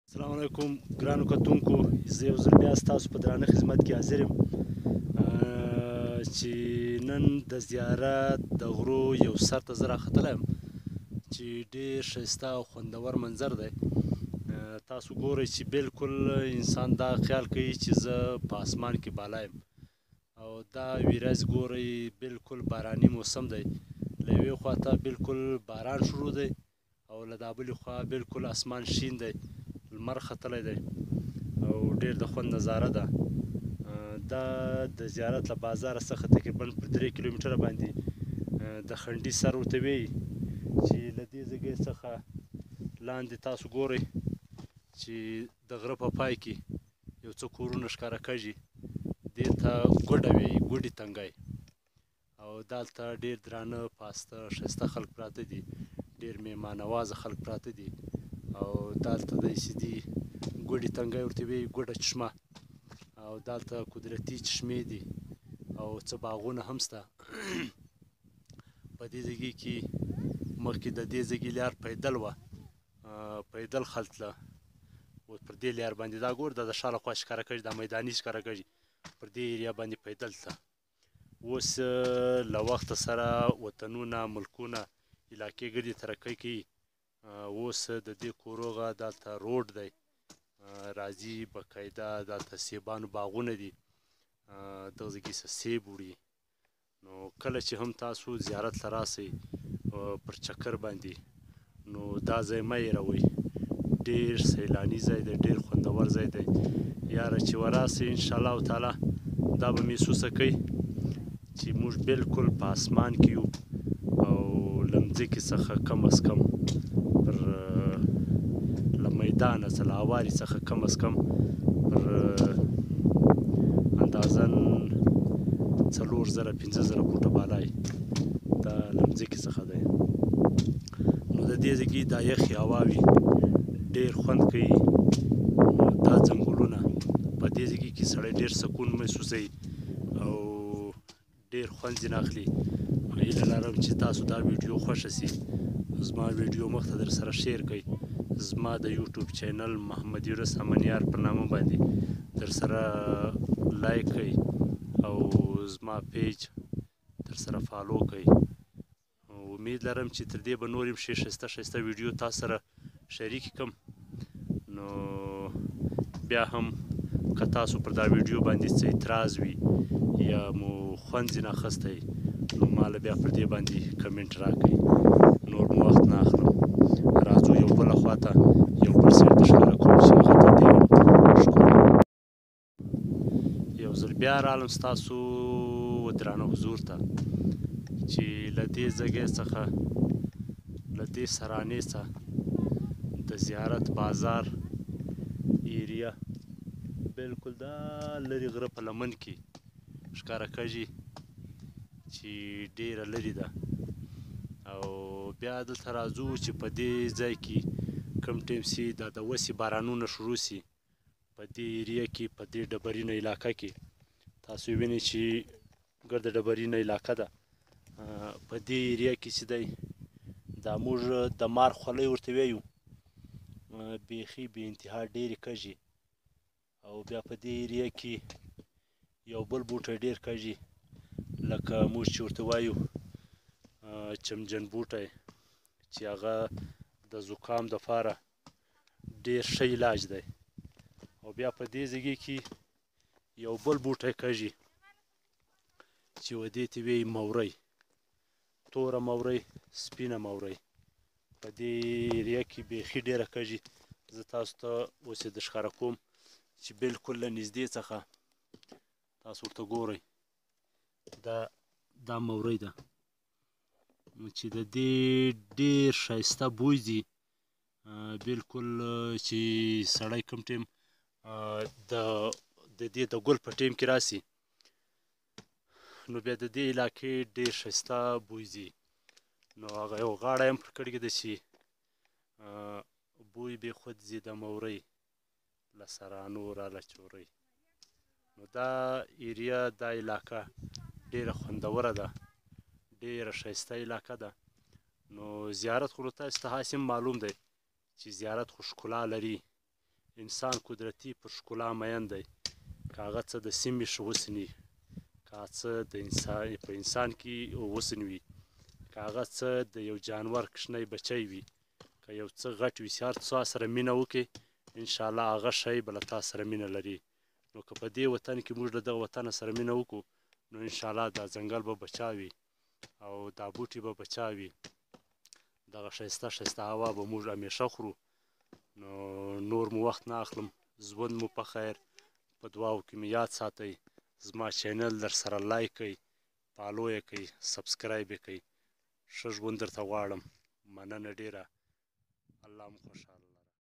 السلام علیکم ګرانو کتونکو، زه یو ځل بیا ستاسو په درانه خدمت کې حاضر یم چې نن د زیارت د غرو یو سر ته زه راختلی یم چې ډېر ښایسته او خوندور منظر دی. تاسو ګورئ چې بالکل انسان دا خیال کوي چې زه په اسمان کې بالا یم او دا ورځ ګورئ بالکل باراني موسم دی. له یوې خوا ته بالکل باران شروع دی او له دا بلې خوا بالکل اسمان شین دی، لمر ختلی دی او ډېر د خوند نظاره ده. دا د زیارت له بازاره څخه تقریبا پر 3 کیلومتره باندې د خنډي سر ورته وایي چې له دې ځایګۍ څخه لاندې تاسو ګورئ چې د غره په پای کې یو څه کورونه ښکاره کېږي. دې ته ګوډه وایي، ګوډې تنګی، او دلته ډېر درانه پاسته ښایسته خلک پراته دي، ډېر مهمان نوازه خلک پراته دي او دلته داسې دي ګوډې تنګی ورته وایي، ګوډه چشمه، او دلته قدرتي چشمې دي او څه باغونه هم شته. په دې ځایګۍ کې مخکې د دې ځایګۍ لار پیدل وه، پیدل خلک تله، اوس پر دې لار باندې دا ګوره دا د شا له خوا ښکاره کېږي، دا میداني ښکاره کېږي، پر دې ایریا باندې پیدل تله. اوس له وخته سره وطنونه، ملکونه، علاقې ګردې ترقۍ کوي. اوس د دې کوروغه دلته روډ دی، راځي باقاعده دلته سیبانو باغونه دي، دغه ځایګۍ څخه سیب وړي. نو کله چې هم تاسو زیارت ته راسئ پر چکر باندې، نو دا ځای مه هېروئ، ډېر سیلاني ځای دی، ډېر خوندور ځای دی. یاره چې وراسئ انشاءالله تعالی دا به محسوسه کوئ چې موږ بالکل په اسمان کې یو او له مځکې څخه کم از کم له میدانه څخه، له هواري څخه کم از کم پر اندازاً 4000-5000 فوټه بالا یې دا له مځکې څخه دی. نو د دې ځایګۍ دا یخې هواوې ډېر خوند کوي. دا ځنګلونه په دې ځایګۍ کې سړی ډېر سکون محسوسوي او ډېر خوند ځینې اخلي. هیله لرم چې تاسو دا ویډیو خوښه شي، زما ویډیو مخته در سره شیر کړئ، زما د یوټیوب چینل محمد یونس امنیار په نامه باندې در سره لایک کړئ او زما پیج در سره فالو کړئ. امید لرم چې تر دې به نور هم ښې ښایسته ښایسته ویډیو تاسو سره شریکې کړم. نو بیا هم که تاسو پر دا ویډیو باندې څه اعتراض وي یا مو خوند ځینې اخیستی، نو ماله بیا پر دې باندې کمنټ راکړئ. نور مو وخت نه اخلم، راځو یو بله خوا ته یو بل سایډ ته ښکاره کوو چې هغه ته ډېر ښکلی. یو ځل بیا رالم ستاسو درانه حضور ته چې له دې ځایګۍ څخه، له دې سرانې څخه د زیارت بازار ایریا بالکل دا لرې غره په لمن کې ښکاره کېږي چې ډېره لرې ده. او بیا دلته راځو چې په دې ځای کې کوم ټایم چې دا د وسې بارانونه شروع شي په دې ایریا کې، په دې ډبرینه علاقه کې تاسو وینئ چې ګرده ډبرینه علاقه ده. په دې ایریا کې چې دی دا موږ د مار خولۍ ورته وایو، بیخي بې انتها ډېرې کږې. او بیا په دې ایریا کې یو بل بوټی ډېر کږي لکه موږ چې ورته وایو چمجن بوټی، چې هغه د زکام دپاره ډېر ښه علاج دی. او بیا په دې ځایګۍ کې یو بل بوټی کږي چې و دې ته وایي موری، توره موری، سپینه موری. په دې ایریا کې بیخي ډېره کږي. زه تاسو ته اوس یې ښکاره کوم چې بالکل له نږدې څخه تاسو ورته ګورئ. دا موری ده چې د دې ډېر ښایسته بوی ځي، بالکل چې سړی کوم ټایم د دې د ګل په ټایم کې راسي، نو بیا د دې علاقې ډېر ښایسته بوی ځي. نو هغه یو غاړه یې هم پر کړې ده چې بوی بې خود ځي د موری له سرانو را له چوری. نو دا ایریا، دا علاقه ډېره خوندوره ده، ډېره ښایسته علاقه ده. نو زیارت خو تاسو ته هسې هم معلوم دی چې زیارت خو ښکلا لري، انسان قدرتي پر ښکلا مین دی که هغه څه د سیمې حسن وي که هغه څه په انسان کې حسن وي که هغه څه د یو جانور کوچنی بچی وي که یو څه غټ وي چې هر څه سره مینه وکړي انشاءالله هغه شی به له تا سره مینه لري نو که په دې وطن کې موږ له دغه وطن سره مینه وکړو نو انشاءالله دا ځنګل به بچا وي او دا بوټي به بچا وي دغه ښایسته ښایسته هوا به موږ همیشه خورو نو نور مو وخت نه اخلم ژوند مو په خیر په دعاو کې مې یاد ساتئ زما چینل در سره لایک کړئ فالو یې کړئ سبسکرایب یې کړئ ښه ژوند درته غواړم مننه ډیره الله مو خوشحاله